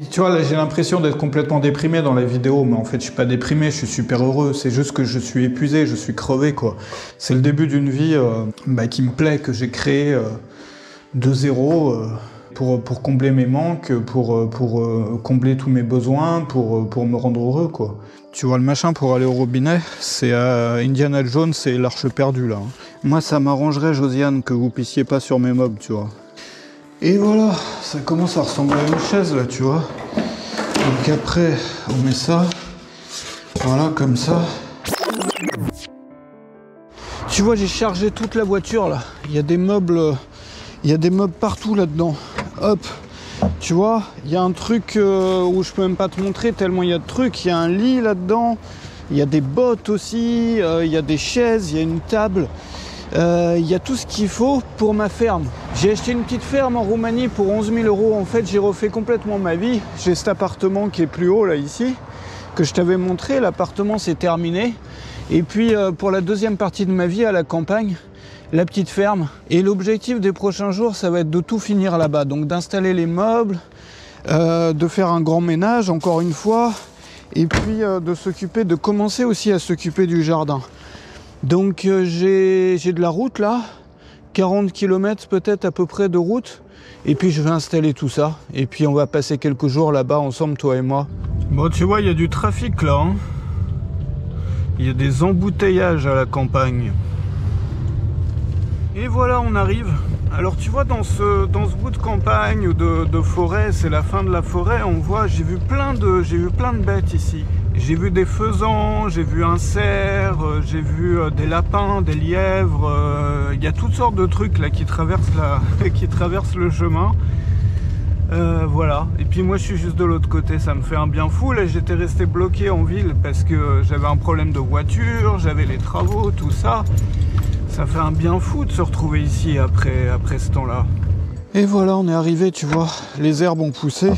Tu vois, là, j'ai l'impression d'être complètement déprimé dans la vidéo, mais en fait, je suis pas déprimé, je suis super heureux. C'est juste que je suis épuisé, je suis crevé, quoi. C'est le début d'une vie qui me plaît, que j'ai créée de zéro pour combler mes manques, pour combler tous mes besoins, pour me rendre heureux, quoi. Tu vois, le machin pour aller au robinet, c'est à Indiana Jones, c'est l'arche perdue, là. Moi, ça m'arrangerait, Josiane, que vous pissiez pas sur mes meubles, tu vois. Et voilà, ça commence à ressembler à une chaise là, tu vois. Donc après, on met ça, voilà, comme ça. Tu vois, j'ai chargé toute la voiture là. Il y a des meubles partout là-dedans. Hop, tu vois, il y a un truc où je peux même pas te montrer tellement il y a de trucs. Il y a un lit là-dedans, il y a des bottes aussi, il y a des chaises, il y a une table. Il y a tout ce qu'il faut pour ma ferme. J'ai acheté une petite ferme en Roumanie pour 11 000 €. En fait, j'ai refait complètement ma vie. J'ai cet appartement qui est plus haut, là, ici, que je t'avais montré. L'appartement, c'est terminé. Et puis, pour la deuxième partie de ma vie, à la campagne, la petite ferme. Et l'objectif des prochains jours, ça va être de tout finir là-bas. Donc, d'installer les meubles, de faire un grand ménage, encore une fois. Et puis, de commencer aussi à s'occuper du jardin. Donc j'ai de la route là, 40 km peut-être à peu près de route, et puis je vais installer tout ça, et puis on va passer quelques jours là-bas ensemble, toi et moi. Bon, tu vois, il y a du trafic là, hein. Il y a des embouteillages à la campagne. Et voilà, on arrive. Alors tu vois, dans ce bout de campagne ou de forêt, c'est la fin de la forêt, on voit, j'ai vu plein de bêtes ici. J'ai vu des faisans, j'ai vu un cerf, j'ai vu des lapins, des lièvres, il y a toutes sortes de trucs là qui traversent le chemin. Voilà, et puis moi je suis juste de l'autre côté, ça me fait un bien fou. Là j'étais resté bloqué en ville parce que j'avais un problème de voiture, j'avais les travaux, tout ça. Ça fait un bien fou de se retrouver ici après ce temps-là. Et voilà, on est arrivé, tu vois, les herbes ont poussé.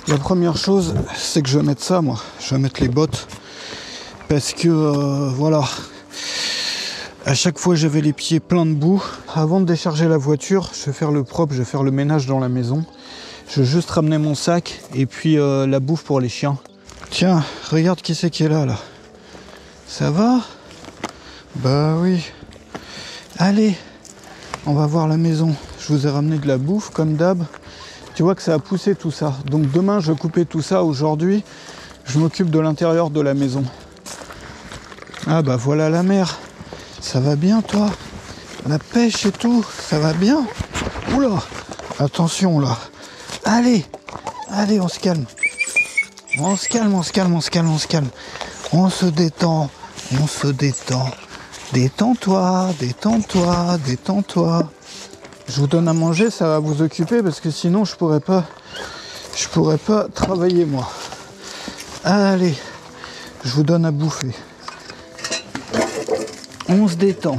La première chose, c'est que je vais mettre ça, moi. Je vais mettre les bottes. Parce que, voilà, à chaque fois, j'avais les pieds pleins de boue. Avant de décharger la voiture, je vais faire le propre, je vais faire le ménage dans la maison. Je vais juste ramener mon sac et puis la bouffe pour les chiens. Tiens, regarde qui c'est qui est là. Ça va? Bah oui. Allez, on va voir la maison. Je vous ai ramené de la bouffe, comme d'hab. Tu vois que ça a poussé tout ça. Donc demain, je vais couper tout ça. Aujourd'hui, je m'occupe de l'intérieur de la maison. Ah bah voilà la mer. Ça va bien, toi? La pêche et tout, ça va bien? Oula, attention là. Allez, on se calme. On se calme. On se détend. Détends-toi. Je vous donne à manger, ça va vous occuper parce que sinon je pourrais pas travailler moi. Allez, je vous donne à bouffer. On se détend.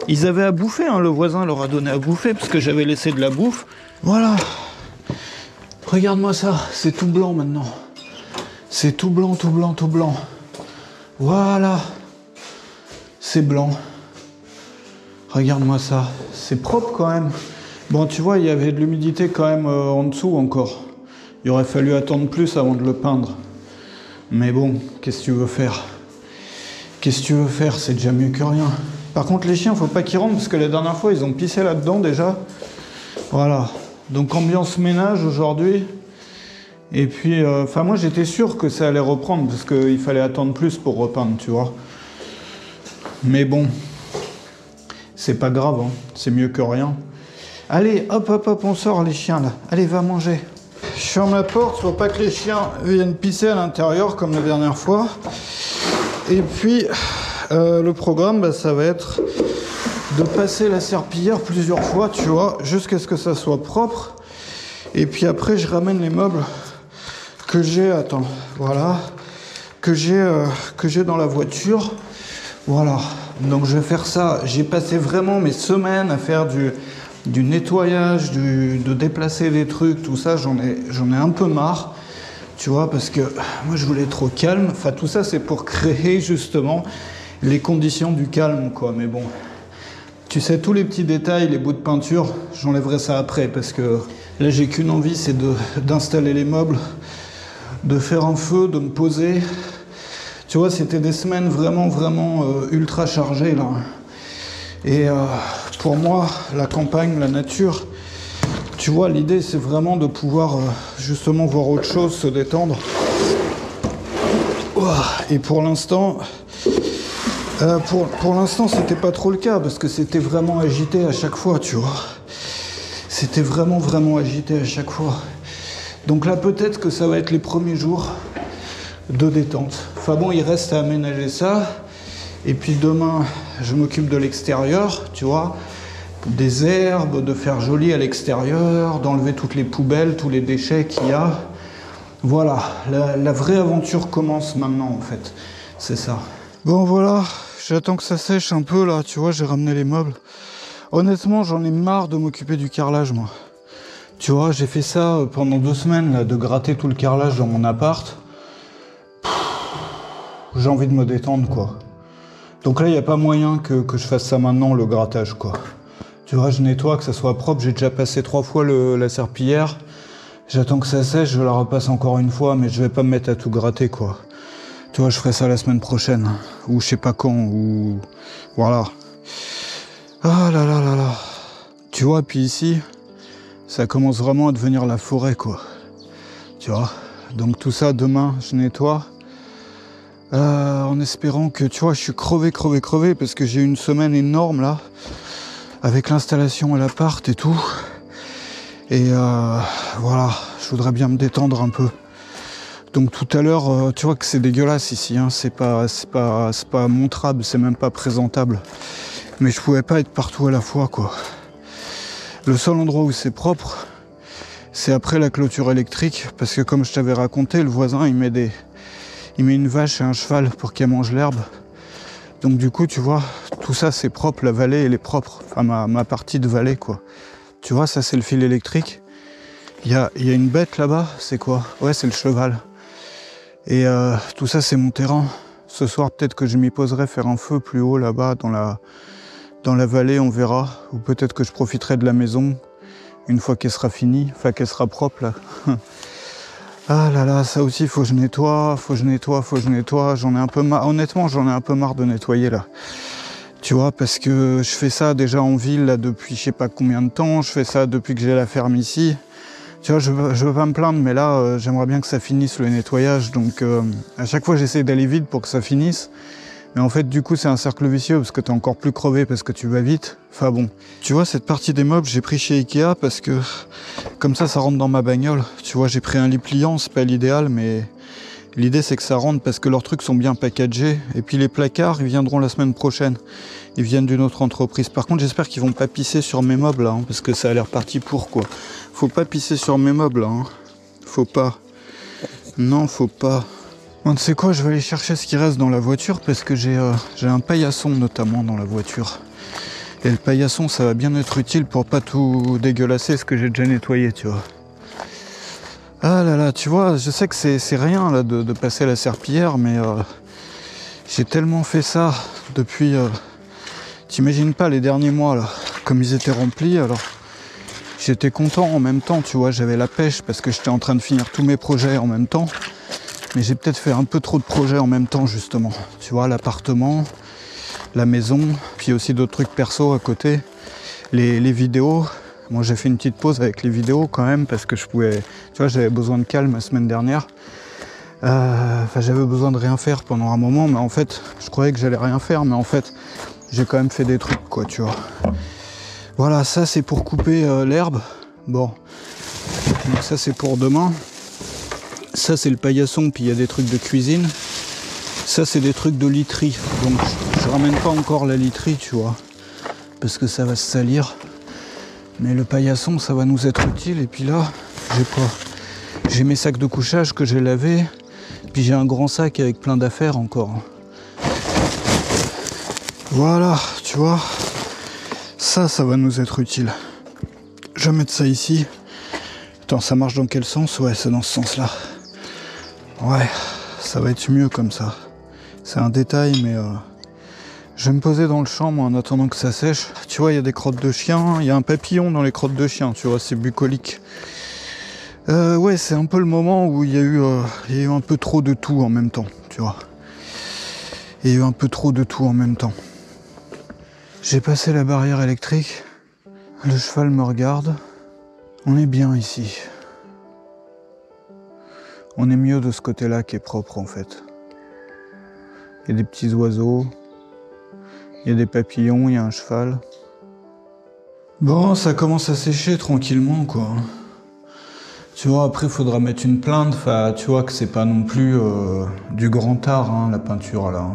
Ils avaient à bouffer, hein, le voisin leur a donné à bouffer parce que j'avais laissé de la bouffe. Voilà. Regarde-moi ça, c'est tout blanc maintenant. C'est tout blanc. Voilà. C'est blanc. Regarde-moi ça, c'est propre quand même. Bon, tu vois, il y avait de l'humidité quand même en dessous encore. Il aurait fallu attendre plus avant de le peindre. Mais bon, qu'est-ce que tu veux faire? C'est déjà mieux que rien. Par contre, les chiens, faut pas qu'ils rentrent parce que la dernière fois, ils ont pissé là-dedans déjà. Voilà. Donc, ambiance ménage aujourd'hui. Et puis, moi, j'étais sûr que ça allait reprendre parce qu'il fallait attendre plus pour repeindre, tu vois. Mais bon... C'est pas grave, hein. C'est mieux que rien. Allez, hop, on sort les chiens là. Allez, va manger. Je ferme la porte pour pas que les chiens viennent pisser à l'intérieur comme la dernière fois. Et puis, le programme, ça va être de passer la serpillière plusieurs fois, tu vois, jusqu'à ce que ça soit propre. Et puis après, je ramène les meubles que j'ai, que j'ai dans la voiture. Voilà. Donc je vais faire ça. J'ai passé vraiment mes semaines à faire du nettoyage, de déplacer des trucs, tout ça. J'en ai un peu marre, tu vois, parce que moi je voulais être au calme. Enfin, tout ça, c'est pour créer justement les conditions du calme, quoi. Mais bon, tu sais, tous les petits détails, les bouts de peinture, j'enlèverai ça après parce que Là, j'ai qu'une envie, c'est d'installer les meubles, de faire un feu, de me poser. Tu vois, c'était des semaines vraiment ultra chargées, là. Et pour moi, la campagne, la nature, tu vois, l'idée, c'est vraiment de pouvoir justement voir autre chose, se détendre. Et pour l'instant, c'était pas trop le cas, parce que c'était vraiment agité à chaque fois, tu vois. C'était vraiment agité à chaque fois. Donc là, peut-être que ça va être les premiers jours de détente. Enfin bon, il reste à aménager ça. Et puis demain, je m'occupe de l'extérieur, tu vois. Des herbes, de faire joli à l'extérieur, d'enlever toutes les poubelles, tous les déchets qu'il y a. Voilà, la vraie aventure commence maintenant, en fait. C'est ça. Bon, voilà, j'attends que ça sèche un peu, là. Tu vois, j'ai ramené les meubles. Honnêtement, j'en ai marre de m'occuper du carrelage, moi. Tu vois, j'ai fait ça pendant 2 semaines, là, de gratter tout le carrelage dans mon appart. J'ai envie de me détendre, quoi. Donc là, il n'y a pas moyen que je fasse ça maintenant, le grattage, quoi. Tu vois, je nettoie, que ça soit propre. J'ai déjà passé 3 fois la serpillière. J'attends que ça sèche, je la repasse encore une fois, mais je vais pas me mettre à tout gratter, quoi. Tu vois, je ferai ça la semaine prochaine. Ou je sais pas quand, ou... Voilà. Ah là là là là. Tu vois, puis ici, ça commence vraiment à devenir la forêt, quoi. Tu vois. Donc tout ça, demain, je nettoie. En espérant que, tu vois, je suis crevé, parce que j'ai eu une semaine énorme, là, avec l'installation à l'appart et tout. Et voilà, je voudrais bien me détendre un peu. Donc tout à l'heure, tu vois que c'est dégueulasse ici, hein. C'est pas montrable, c'est même pas présentable. Mais je pouvais pas être partout à la fois, quoi. Le seul endroit où c'est propre, c'est après la clôture électrique, parce que comme je t'avais raconté, le voisin il met une vache et un cheval pour qu'elle mange l'herbe. Donc du coup, tu vois, tout ça c'est propre, la vallée elle est propre, enfin ma partie de vallée, quoi. Tu vois, ça c'est le fil électrique. Il y a une bête là-bas, c'est quoi? Ouais, c'est le cheval. Et tout ça c'est mon terrain. Ce soir peut-être que je m'y poserai faire un feu plus haut là-bas dans la vallée, on verra. Ou peut-être que je profiterai de la maison une fois qu'elle sera finie, enfin qu'elle sera propre là. Ah là là, ça aussi faut que je nettoie. J'en ai un peu marre, honnêtement j'en ai un peu marre de nettoyer là. Tu vois, parce que je fais ça déjà en ville là depuis je sais pas combien de temps, je fais ça depuis que j'ai la ferme ici. Tu vois, je veux pas me plaindre, mais là, j'aimerais bien que ça finisse le nettoyage. Donc, à chaque fois, j'essaie d'aller vite pour que ça finisse. Mais en fait, du coup, c'est un cercle vicieux parce que t'es encore plus crevé parce que tu vas vite. Enfin bon. Tu vois, cette partie des meubles, j'ai pris chez Ikea parce que comme ça rentre dans ma bagnole. Tu vois, j'ai pris un lit pliant, c'est pas l'idéal, mais l'idée, c'est que ça rentre parce que leurs trucs sont bien packagés. Et puis les placards, ils viendront la semaine prochaine. Ils viennent d'une autre entreprise. Par contre, j'espère qu'ils vont pas pisser sur mes meubles, là, hein, parce que ça a l'air parti pour, quoi. Faut pas pisser sur mes meubles, là. Hein. Faut pas. Non, faut pas. Bon, tu sais quoi, je vais aller chercher ce qui reste dans la voiture, parce que j'ai un paillasson, notamment, dans la voiture. Et le paillasson, ça va bien être utile pour pas tout dégueulasser, ce que j'ai déjà nettoyé, tu vois. Ah là là, tu vois, je sais que c'est rien, là, de passer la serpillière, mais j'ai tellement fait ça depuis... T'imagines pas les derniers mois là, comme ils étaient remplis, alors j'étais content en même temps, tu vois, j'avais la pêche parce que j'étais en train de finir tous mes projets en même temps, mais j'ai peut-être fait un peu trop de projets en même temps justement, tu vois, l'appartement, la maison, puis aussi d'autres trucs perso à côté, les vidéos. Moi j'ai fait une petite pause avec les vidéos quand même parce que je pouvais, tu vois, j'avais besoin de calme la semaine dernière. Enfin j'avais besoin de rien faire pendant un moment, mais en fait je croyais que j'allais rien faire, mais en fait j'ai quand même fait des trucs, quoi, tu vois. Voilà, ça c'est pour couper l'herbe. Bon, donc ça c'est pour demain. Ça c'est le paillasson, puis il y a des trucs de cuisine. Ça c'est des trucs de literie. Donc je ramène pas encore la literie, tu vois, parce que ça va se salir. Mais le paillasson, ça va nous être utile. Et puis là, j'ai mes sacs de couchage que j'ai lavés. Puis j'ai un grand sac avec plein d'affaires encore. Voilà, tu vois, ça va nous être utile. Je vais mettre ça ici. Attends, ça marche dans quel sens? Ouais, c'est dans ce sens-là. Ouais, ça va être mieux comme ça. C'est un détail, mais Je vais me poser dans le champ, moi, en attendant que ça sèche. Tu vois, il y a des crottes de chien, il y a un papillon dans les crottes de chien, tu vois, c'est bucolique. Ouais, c'est un peu le moment où il y a eu un peu trop de tout en même temps, tu vois. Il y a eu un peu trop de tout en même temps. J'ai passé la barrière électrique. Le cheval me regarde. On est bien ici. On est mieux de ce côté-là qui est propre, en fait. Il y a des petits oiseaux. Il y a des papillons, il y a un cheval. Bon, ça commence à sécher tranquillement, quoi. Tu vois, après, il faudra mettre une plainte. Enfin, tu vois que c'est pas non plus du grand art, hein, la peinture, là.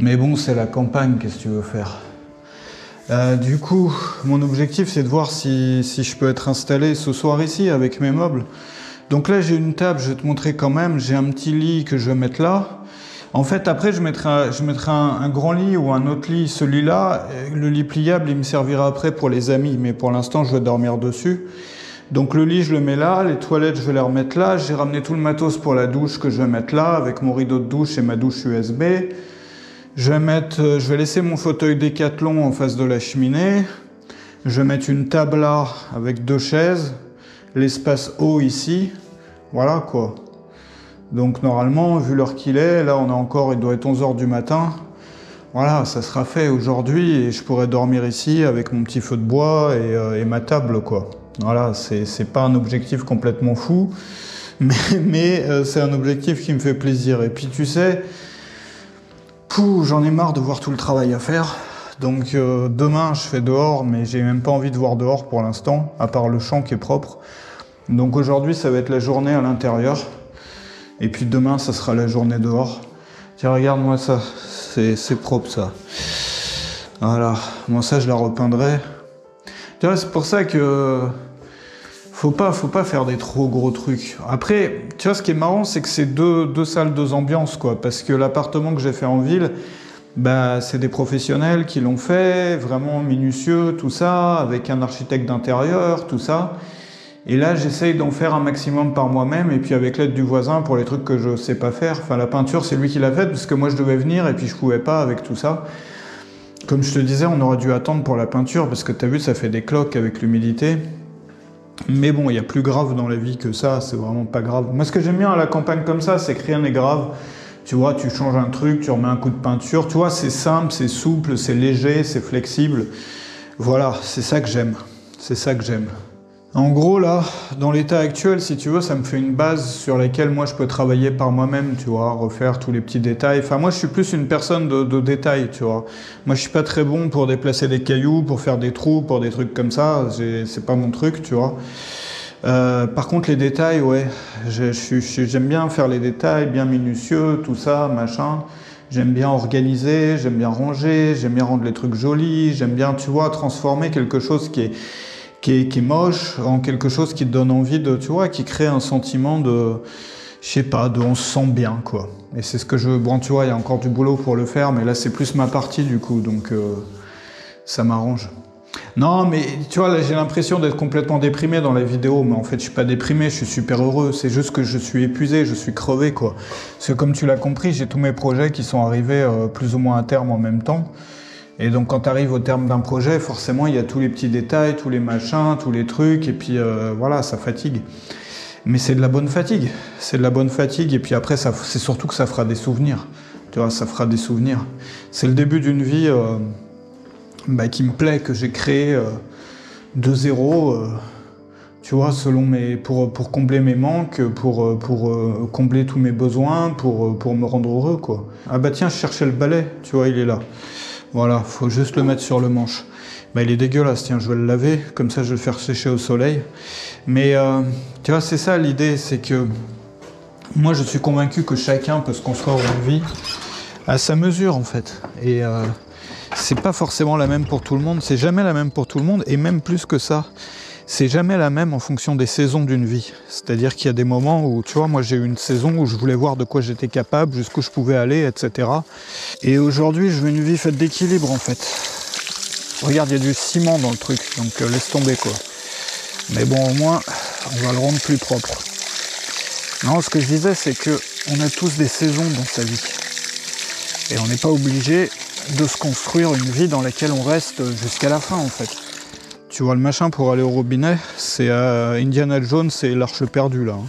Mais bon, c'est la campagne, qu'est-ce que tu veux faire? Du coup, mon objectif, c'est de voir si je peux être installé ce soir ici, avec mes meubles. Donc là, j'ai une table, je vais te montrer quand même. J'ai un petit lit que je vais mettre là. En fait, après, je mettrai un grand lit ou un autre lit. Celui-là, le lit pliable, il me servira après pour les amis. Mais pour l'instant, je vais dormir dessus. Donc le lit, je le mets là. Les toilettes, je vais les remettre là. J'ai ramené tout le matos pour la douche que je vais mettre là, avec mon rideau de douche et ma douche USB. Je vais laisser mon fauteuil Décathlon en face de la cheminée. Je vais mettre une table là, avec 2 chaises. L'espace haut ici. Voilà, quoi. Donc normalement, vu l'heure qu'il est, là il doit être 11h du matin. Voilà, ça sera fait aujourd'hui et je pourrai dormir ici avec mon petit feu de bois et ma table, quoi. Voilà, c'est pas un objectif complètement fou, mais c'est un objectif qui me fait plaisir. Et puis tu sais, j'en ai marre de voir tout le travail à faire. Donc demain, je fais dehors, mais j'ai même pas envie de voir dehors pour l'instant, à part le champ qui est propre. Donc aujourd'hui, ça va être la journée à l'intérieur. Et puis demain, ça sera la journée dehors. Tiens, regarde-moi ça. C'est propre, ça. Voilà. Moi, ça, je la repeindrai. Tu vois, c'est pour ça que faut pas faire des trop gros trucs. Après, tu vois, ce qui est marrant, c'est que c'est deux salles, 2 ambiances, quoi. Parce que l'appartement que j'ai fait en ville, bah, c'est des professionnels qui l'ont fait, vraiment minutieux, tout ça, avec un architecte d'intérieur, tout ça. Et là, j'essaye d'en faire un maximum par moi-même, et puis avec l'aide du voisin pour les trucs que je sais pas faire. Enfin, la peinture, c'est lui qui l'a faite, parce que moi, je devais venir, et puis je pouvais pas avec tout ça. Comme je te disais, on aurait dû attendre pour la peinture, parce que t'as vu, ça fait des cloques avec l'humidité. Mais bon, il y a plus grave dans la vie que ça, c'est vraiment pas grave. Moi, ce que j'aime bien à la campagne comme ça, c'est que rien n'est grave. Tu vois, tu changes un truc, tu remets un coup de peinture. Tu vois, c'est simple, c'est souple, c'est léger, c'est flexible. Voilà, c'est ça que j'aime. C'est ça que j'aime. En gros, là, dans l'état actuel, si tu veux, ça me fait une base sur laquelle moi je peux travailler par moi-même, tu vois, refaire tous les petits détails. Enfin, moi, je suis plus une personne de détails, tu vois. Moi, je suis pas très bon pour déplacer des cailloux, pour faire des trous, pour des trucs comme ça. C'est pas mon truc, tu vois. Par contre, les détails, ouais, j'aime bien faire les détails, bien minutieux, tout ça, machin. J'aime bien organiser, j'aime bien ranger, j'aime bien rendre les trucs jolis, j'aime bien, tu vois, transformer quelque chose qui est moche en quelque chose qui te donne envie de, tu vois, qui crée un sentiment de, je sais pas, on se sent bien, quoi. Et c'est ce que je veux. Bon, tu vois, il y a encore du boulot pour le faire, mais là, c'est plus ma partie, du coup, donc ça m'arrange. Non, mais tu vois, là, j'ai l'impression d'être complètement déprimé dans la vidéo, mais en fait, je suis pas déprimé, je suis super heureux. C'est juste que je suis épuisé, je suis crevé, quoi. Parce que comme tu l'as compris, j'ai tous mes projets qui sont arrivés plus ou moins à terme en même temps. Et donc quand tu arrives au terme d'un projet, forcément il y a tous les petits détails, tous les machins, tous les trucs, et puis voilà, ça fatigue. Mais c'est de la bonne fatigue, c'est de la bonne fatigue, et puis après c'est surtout que ça fera des souvenirs. Tu vois, ça fera des souvenirs. C'est le début d'une vie qui me plaît, que j'ai créée de zéro, tu vois, pour combler mes manques, pour combler tous mes besoins, pour me rendre heureux, quoi. Ah bah tiens, je cherchais le balai, tu vois, il est là. Voilà, faut juste le mettre sur le manche. Bah, il est dégueulasse, tiens, je vais le laver, comme ça je vais le faire sécher au soleil. Mais tu vois, c'est ça l'idée, c'est que moi je suis convaincu que chacun peut se construire une vie à sa mesure, en fait. Et c'est pas forcément la même pour tout le monde, c'est jamais la même pour tout le monde, et même plus que ça. C'est jamais la même en fonction des saisons d'une vie. C'est-à-dire qu'il y a des moments où, tu vois, moi j'ai eu une saison où je voulais voir de quoi j'étais capable, jusqu'où je pouvais aller, etc. Et aujourd'hui, je veux une vie faite d'équilibre, en fait. Regarde, il y a du ciment dans le truc, donc laisse tomber, quoi. Mais bon, au moins, on va le rendre plus propre. Non, ce que je disais, c'est que on a tous des saisons dans sa vie. Et on n'est pas obligé de se construire une vie dans laquelle on reste jusqu'à la fin en fait. Tu vois le machin pour aller au robinet, c'est à Indiana Jones, c'est l'arche perdue là. Hein.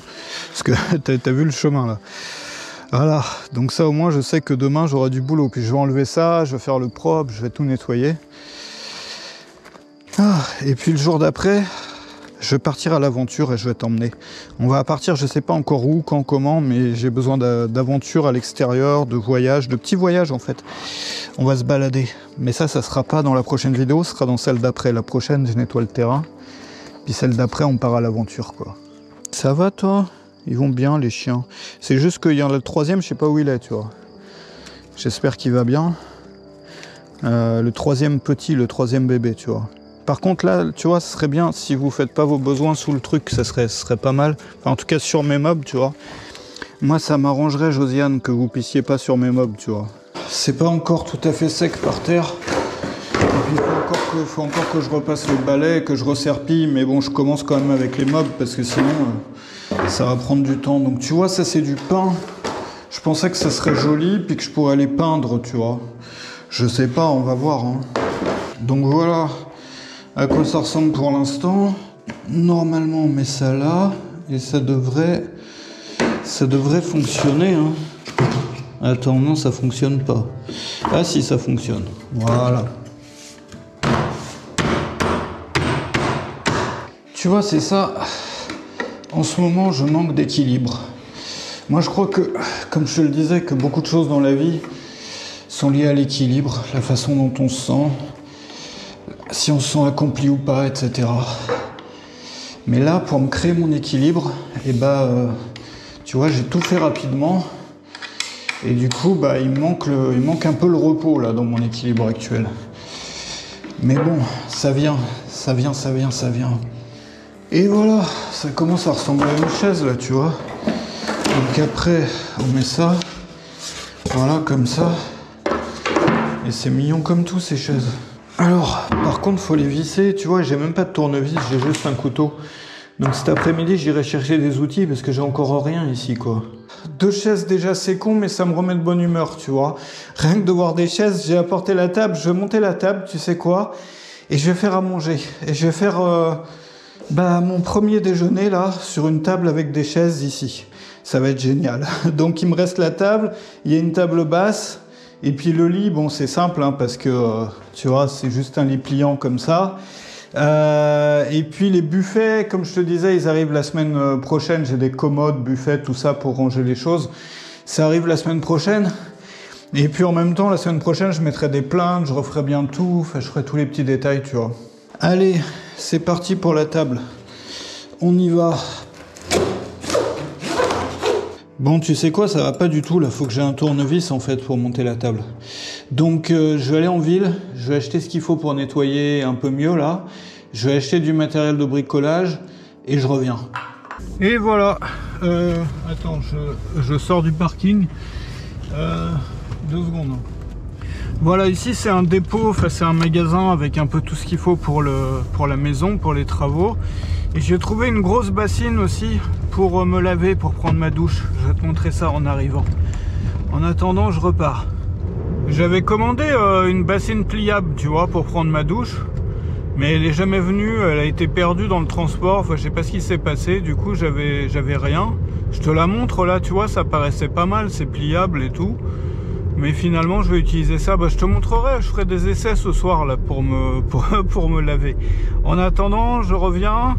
Parce que t'as vu le chemin là. Voilà, donc ça au moins je sais que demain j'aurai du boulot. Puis je vais enlever ça, je vais faire le propre, je vais tout nettoyer. Ah, et puis le jour d'après, je vais partir à l'aventure et je vais t'emmener. On va partir, je sais pas encore où, quand, comment, mais j'ai besoin d'aventure à l'extérieur, de voyage, de petits voyages en fait. On va se balader. Mais ça sera pas dans la prochaine vidéo, ce sera dans celle d'après. La prochaine, je nettoie le terrain. Puis celle d'après, on part à l'aventure quoi. Ça va toi? Ils vont bien les chiens. C'est juste qu'il y en a le troisième, je sais pas où il est, tu vois. J'espère qu'il va bien. Le troisième petit, le troisième bébé, tu vois. Par contre là, tu vois, ce serait bien si vous faites pas vos besoins sous le truc, ce serait pas mal. Enfin, en tout cas sur mes meubles, tu vois. Moi ça m'arrangerait, Josiane, que vous pissiez pas sur mes meubles, tu vois. C'est pas encore tout à fait sec par terre. Et puis il faut encore que je repasse le balai, que je resserpille, mais bon, je commence quand même avec les meubles parce que sinon ça va prendre du temps. Donc tu vois, ça c'est du pain. Je pensais que ça serait joli, puis que je pourrais les peindre, tu vois. Je sais pas, on va voir. Hein. Donc voilà à quoi ça ressemble pour l'instant. Normalement on met ça là, et ça devrait fonctionner. Hein. Attends, non, ça fonctionne pas. Ah si, ça fonctionne. Voilà. Tu vois, c'est ça. En ce moment, je manque d'équilibre. Moi, je crois que, comme je te le disais, que beaucoup de choses dans la vie sont liées à l'équilibre, la façon dont on se sent, si on se sent accompli ou pas, etc. Mais là, pour me créer mon équilibre, tu vois, j'ai tout fait rapidement. Et du coup, il manque un peu le repos là dans mon équilibre actuel. Mais bon, ça vient. Et voilà, ça commence à ressembler à une chaise là, tu vois. Donc après, on met ça, voilà, comme ça. Et c'est mignon comme tout ces chaises. Alors, par contre, faut les visser, tu vois, j'ai même pas de tournevis, j'ai juste un couteau. Donc cet après-midi, j'irai chercher des outils parce que j'ai encore rien ici, quoi. 2 chaises déjà, c'est con, mais ça me remet de bonne humeur, tu vois. Rien que de voir des chaises, j'ai apporté la table, je vais monter la table, tu sais quoi, et je vais faire à manger. Et je vais faire mon premier déjeuner, là, sur une table avec des chaises ici. Ça va être génial. Donc il me reste la table, il y a une table basse, et puis le lit, bon, c'est simple, hein, parce que, tu vois, c'est juste un lit pliant comme ça. Et puis les buffets, comme je te disais, ils arrivent la semaine prochaine. J'ai des commodes, buffets, tout ça pour ranger les choses. Ça arrive la semaine prochaine. Et puis en même temps, la semaine prochaine, je mettrai des plaintes, je referai bien tout, enfin, je ferai tous les petits détails, tu vois. Allez, c'est parti pour la table. On y va. Bon, tu sais quoi, ça va pas du tout, là, faut que j'ai un tournevis, en fait, pour monter la table. Donc, je vais aller en ville, je vais acheter ce qu'il faut pour nettoyer un peu mieux, là. Je vais acheter du matériel de bricolage, et je reviens. Et voilà, attends, je sors du parking. 2 secondes. Voilà, ici, c'est un dépôt, enfin, c'est un magasin avec un peu tout ce qu'il faut pour la maison, pour les travaux. Et j'ai trouvé une grosse bassine aussi pour me laver, pour prendre ma douche. Je vais te montrer ça en arrivant. En attendant, je repars. J'avais commandé une bassine pliable, tu vois, pour prendre ma douche. Mais elle est jamais venue, elle a été perdue dans le transport. Enfin, je sais pas ce qui s'est passé, du coup, j'avais rien. Je te la montre là, tu vois, ça paraissait pas mal, c'est pliable et tout. Mais finalement, je vais utiliser ça. Je te montrerai, je ferai des essais ce soir là pour me laver. En attendant, je reviens.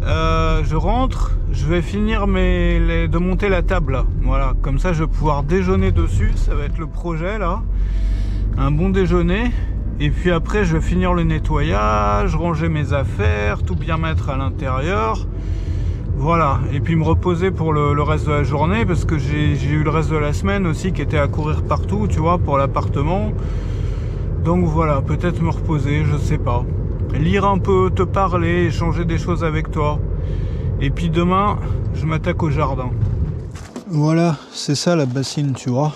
Je rentre, je vais finir de monter la table là. Voilà, comme ça je vais pouvoir déjeuner dessus, ça va être le projet là. Un bon déjeuner. Et puis après je vais finir le nettoyage, ranger mes affaires, tout bien mettre à l'intérieur. Voilà, et puis me reposer pour le reste de la journée parce que j'ai eu le reste de la semaine aussi qui était à courir partout, tu vois, pour l'appartement. Donc voilà, peut-être me reposer, je sais pas. Lire un peu, te parler, échanger des choses avec toi. Et puis demain, je m'attaque au jardin. Voilà, c'est ça la bassine, tu vois.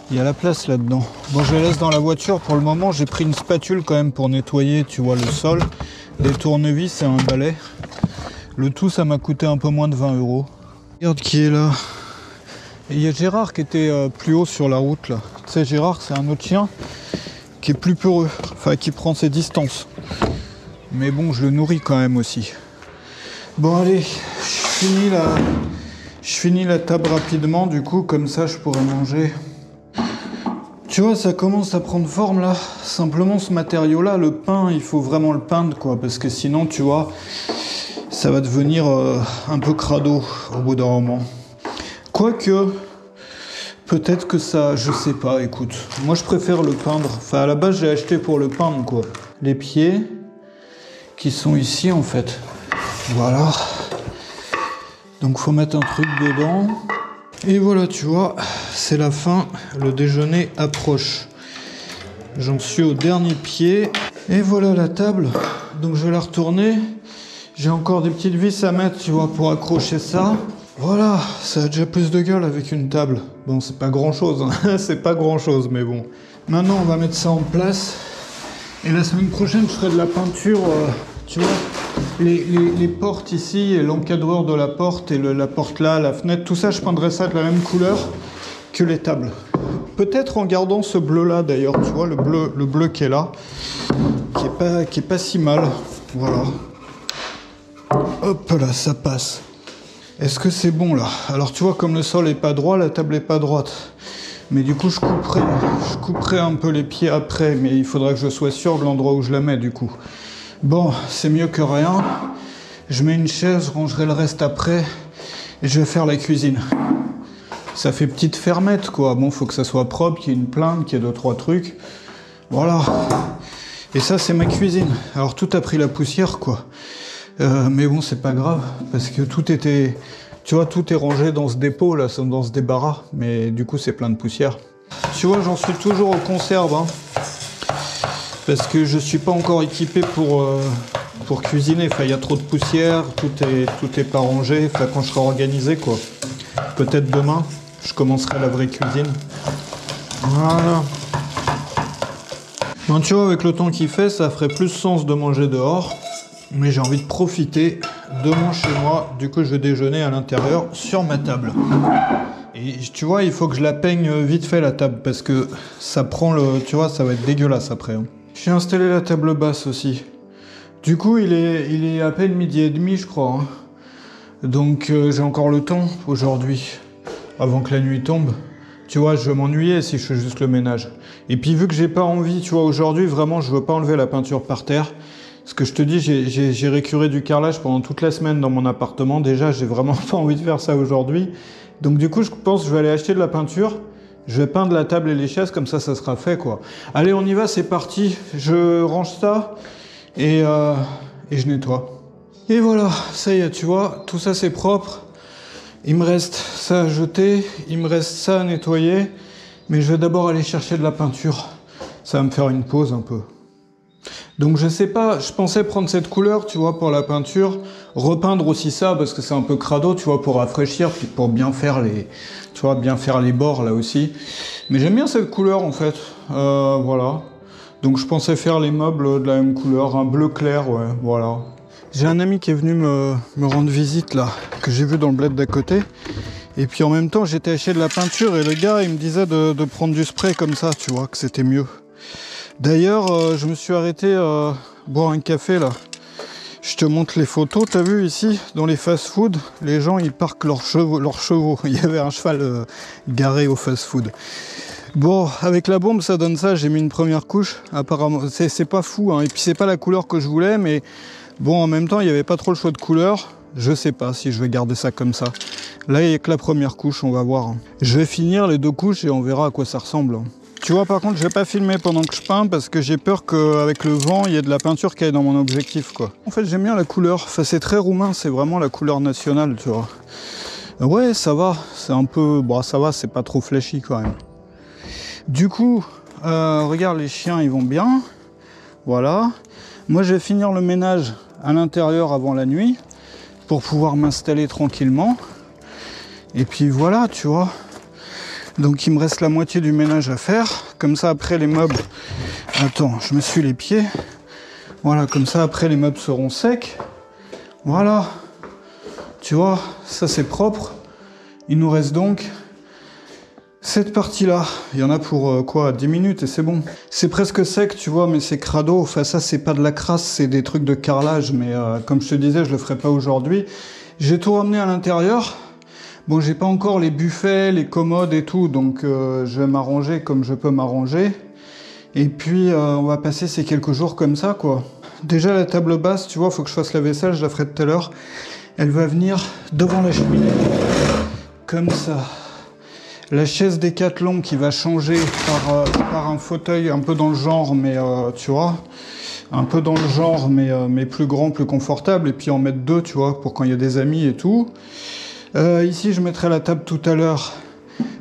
Il y a la place là-dedans. Bon, je la laisse dans la voiture. Pour le moment, j'ai pris une spatule quand même pour nettoyer, tu vois, le sol. Des tournevis et un balai. Le tout, ça m'a coûté un peu moins de 20 €. Regarde qui est là. Et il y a Gérard qui était plus haut sur la route, là. Tu sais, Gérard, c'est un autre chien. qui est plus peureux, enfin qui prend ses distances. Mais bon, je le nourris quand même aussi. Bon allez, je finis la table rapidement, du coup, comme ça je pourrai manger. Tu vois, ça commence à prendre forme là. Simplement ce matériau-là, le pain, il faut vraiment le peindre quoi, parce que sinon, tu vois, ça va devenir un peu crado au bout d'un moment. Quoique, peut-être que ça, je sais pas, écoute. Moi je préfère le peindre. Enfin, à la base, j'ai acheté pour le peindre quoi. Les pieds qui sont ici en fait. Voilà. Donc faut mettre un truc dedans. Et voilà, tu vois, c'est la fin. Le déjeuner approche. J'en suis au dernier pied. Et voilà la table. Donc je vais la retourner. J'ai encore des petites vis à mettre, tu vois, pour accrocher ça. Voilà, ça a déjà plus de gueule avec une table. Bon, c'est pas grand-chose, hein. C'est pas grand-chose, mais bon. Maintenant, on va mettre ça en place. Et la semaine prochaine, je ferai de la peinture, tu vois, les portes ici, et l'encadreur de la porte, et la porte là, la fenêtre, tout ça, je peindrai ça de la même couleur que les tables. Peut-être en gardant ce bleu-là, d'ailleurs, tu vois, le bleu qui est là, qui est pas si mal. Voilà. Hop là, ça passe. Est-ce que c'est bon là? Alors tu vois, comme le sol est pas droit, la table est pas droite. Mais du coup, je couperai un peu les pieds après, mais il faudra que je sois sûr de l'endroit où je la mets du coup. Bon, c'est mieux que rien. Je mets une chaise, je rangerai le reste après, et je vais faire la cuisine. Ça fait petite fermette quoi. Bon, faut que ça soit propre, qu'il y ait une plainte, qu'il y ait 2-3 trucs. Voilà. Et ça, c'est ma cuisine. Alors tout a pris la poussière quoi. Mais bon, c'est pas grave, parce que tout était... Tu vois, tout est rangé dans ce dépôt, là, dans ce débarras, mais du coup, c'est plein de poussière. Tu vois, j'en suis toujours aux conserves, hein, parce que je suis pas encore équipé pour cuisiner. Enfin, il y a trop de poussière, tout est pas rangé, enfin, quand je serai organisé, quoi. Peut-être demain, je commencerai la vraie cuisine. Voilà. Bon, tu vois, avec le temps qu'il fait, ça ferait plus sens de manger dehors. Mais j'ai envie de profiter de mon chez moi. Du coup, je vais déjeuner à l'intérieur sur ma table. Et tu vois, il faut que je la peigne vite fait la table parce que ça prend le... Tu vois, ça va être dégueulasse après. Hein. J'ai installé la table basse aussi. Du coup, il est à peine 12h30, je crois. Hein. Donc, j'ai encore le temps aujourd'hui, avant que la nuit tombe. Tu vois, je vais m'ennuyer si je fais juste le ménage. Et puis, vu que j'ai pas envie, tu vois, aujourd'hui, vraiment, je veux pas enlever la peinture par terre. Ce que je te dis, j'ai récuré du carrelage pendant toute la semaine dans mon appartement. Déjà, j'ai vraiment pas envie de faire ça aujourd'hui. Donc du coup, je pense que je vais aller acheter de la peinture. Je vais peindre la table et les chaises, comme ça sera fait, quoi. Allez, on y va, c'est parti. Je range ça et je nettoie. Et voilà, ça y est, tu vois, tout ça c'est propre. Il me reste ça à jeter, il me reste ça à nettoyer. Mais je vais d'abord aller chercher de la peinture. Ça va me faire une pause un peu. Donc je sais pas, je pensais prendre cette couleur, tu vois, pour la peinture, repeindre aussi ça, parce que c'est un peu crado, tu vois, pour rafraîchir, puis pour bien faire tu vois, bien faire les bords, là aussi. Mais j'aime bien cette couleur, en fait, voilà. Donc je pensais faire les meubles de la même couleur, un bleu clair, ouais, voilà. J'ai un ami qui est venu me rendre visite, là, que j'ai vu dans le bled d'à côté. Et puis en même temps, j'étais acheté de la peinture, et le gars, il me disait de prendre du spray comme ça, tu vois, que c'était mieux. D'ailleurs, je me suis arrêté boire un café là. Je te montre les photos, t'as vu ici, dans les fast-food, les gens ils parquent leurs chevaux. Il y avait un cheval garé au fast-food. Bon, avec la bombe ça donne ça, j'ai mis une première couche, apparemment. C'est pas fou, hein. Et puis c'est pas la couleur que je voulais, mais bon, en même temps, il n'y avait pas trop le choix de couleur. Je sais pas si je vais garder ça comme ça. Là, il n'y a que la première couche, on va voir. Je vais finir les 2 couches et on verra à quoi ça ressemble. Tu vois, par contre, je vais pas filmer pendant que je peins parce que j'ai peur qu'avec le vent, il y ait de la peinture qui aille dans mon objectif, quoi. En fait, j'aime bien la couleur. Enfin, c'est très roumain, c'est vraiment la couleur nationale, tu vois. Ouais, ça va. C'est un peu... Bon, ça va, c'est pas trop flashy, quand même. Du coup, regarde, les chiens, ils vont bien. Voilà. Moi, je vais finir le ménage à l'intérieur avant la nuit pour pouvoir m'installer tranquillement. Et puis, voilà, tu vois. Donc il me reste la moitié du ménage à faire. Comme ça après les meubles... Attends, je me suis les pieds. Voilà, comme ça après les meubles seront secs. Voilà. Tu vois, ça c'est propre. Il nous reste donc Cette partie-là, il y en a pour quoi, 10 minutes et c'est bon. C'est presque sec, tu vois, mais c'est crado. Enfin, ça, c'est pas de la crasse, c'est des trucs de carrelage. Mais comme je te disais, je le ferai pas aujourd'hui. J'ai tout ramené à l'intérieur. Bon, j'ai pas encore les buffets, les commodes et tout, donc je vais m'arranger comme je peux m'arranger. Et puis, on va passer ces quelques jours comme ça, quoi. Déjà, la table basse, tu vois, faut que je fasse la vaisselle, je la ferai tout à l'heure. Elle va venir devant la cheminée, comme ça. La chaise Décathlon qui va changer par un fauteuil un peu dans le genre, mais tu vois, un peu dans le genre, mais plus grand, plus confortable, et puis en mettre deux, tu vois, pour quand il y a des amis et tout. Ici, je mettrai la table tout à l'heure.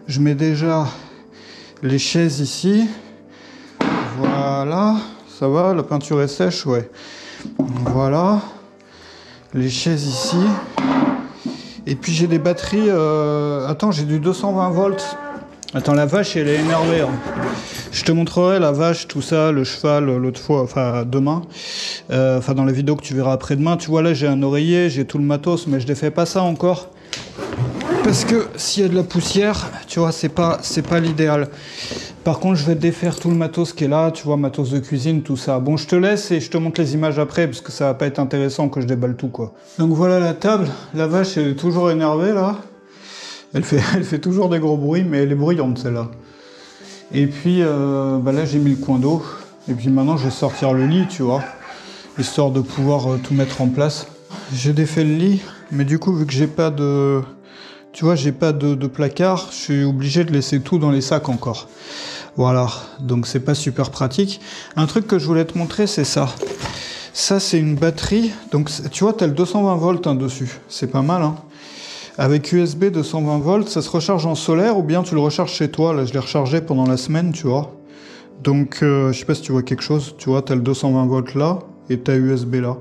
Je mets déjà les chaises ici. Voilà, ça va, la peinture est sèche, ouais. Voilà, les chaises ici. Et puis j'ai des batteries, attends, j'ai du 220 volts. Attends, la vache, elle est énervée. Hein. Je te montrerai la vache, tout ça, le cheval, l'autre fois, enfin demain. Enfin dans la vidéo que tu verras après-demain. Tu vois, là, j'ai un oreiller, j'ai tout le matos, mais je ne fais pas ça encore. Parce que s'il y a de la poussière, tu vois, c'est pas l'idéal. Par contre, je vais défaire tout le matos qui est là, tu vois, matos de cuisine, tout ça. Bon, je te laisse et je te montre les images après, parce que ça va pas être intéressant que je déballe tout, quoi. Donc voilà la table. La vache, elle est toujours énervée, là. Elle fait toujours des gros bruits, mais elle est bruyante, celle-là. Et puis, bah là, j'ai mis le coin d'eau. Et puis maintenant, je vais sortir le lit, tu vois, histoire de pouvoir tout mettre en place. J'ai défait le lit, mais du coup, vu que j'ai pas de... Tu vois, j'ai pas de placard, je suis obligé de laisser tout dans les sacs encore. Voilà, donc c'est pas super pratique. Un truc que je voulais te montrer, c'est ça. Ça, c'est une batterie. Donc, tu vois, t'as le 220 volts hein, dessus. C'est pas mal, hein. Avec USB 220 volts, ça se recharge en solaire ou bien tu le recharges chez toi. Là, je l'ai rechargé pendant la semaine, tu vois. Donc, je sais pas si tu vois quelque chose. Tu vois, t'as le 220 volts là et t'as USB là.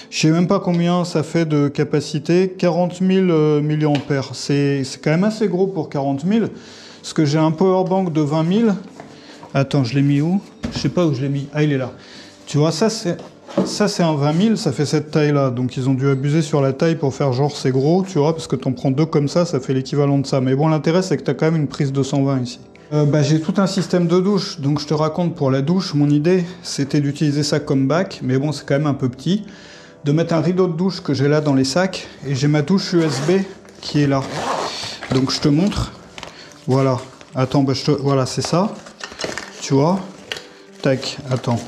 Je sais même pas combien ça fait de capacité. 40 000 mAh. C'est quand même assez gros pour 40 000. Parce que j'ai un powerbank de 20 000. Attends, je l'ai mis où? Je sais pas où je l'ai mis. Ah, il est là. Tu vois, ça c'est un 20 000, ça fait cette taille-là. Donc ils ont dû abuser sur la taille pour faire genre c'est gros, tu vois, parce que t'en prends deux comme ça fait l'équivalent de ça. Mais bon, l'intérêt c'est que t'as quand même une prise 220 ici. Bah, j'ai tout un système de douche, donc je te raconte pour la douche, mon idée c'était d'utiliser ça comme bac, mais bon c'est quand même un peu petit. De mettre un rideau de douche que j'ai là dans les sacs, et j'ai ma douche USB qui est là. Donc je te montre. Voilà. Attends, bah, voilà, c'est ça. Tu vois. Tac, attends.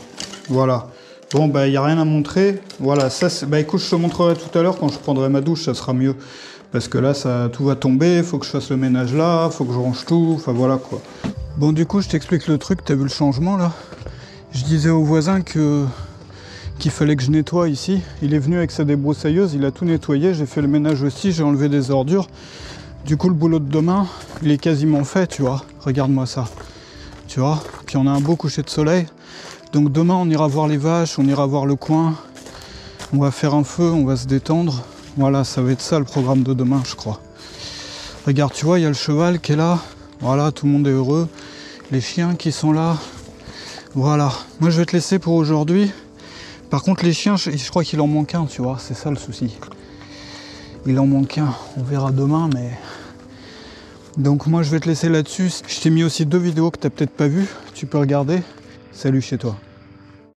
Voilà. Bon, bah, il n'y a rien à montrer. Voilà, ça, bah, écoute, je te montrerai tout à l'heure quand je prendrai ma douche, ça sera mieux. Parce que là, tout va tomber, faut que je fasse le ménage là, faut que je range tout, enfin voilà quoi. Bon, du coup, je t'explique le truc, t'as vu le changement là? Je disais au voisin qu'il fallait que je nettoie ici. Il est venu avec sa débroussailleuse, il a tout nettoyé, j'ai fait le ménage aussi, j'ai enlevé des ordures. Du coup, le boulot de demain, il est quasiment fait, tu vois. Regarde-moi ça, tu vois. Puis on a un beau coucher de soleil. Donc demain, on ira voir les vaches, on ira voir le coin. On va faire un feu, on va se détendre. Voilà, ça va être ça le programme de demain, je crois. Regarde, tu vois, il y a le cheval qui est là. Voilà, tout le monde est heureux. Les chiens qui sont là. Voilà. Moi, je vais te laisser pour aujourd'hui. Par contre, les chiens, je crois qu'il en manque un, tu vois. C'est ça le souci. Il en manque un. On verra demain, mais... Donc moi, je vais te laisser là-dessus. Je t'ai mis aussi 2 vidéos que tu n'as peut-être pas vues. Tu peux regarder. Salut chez toi.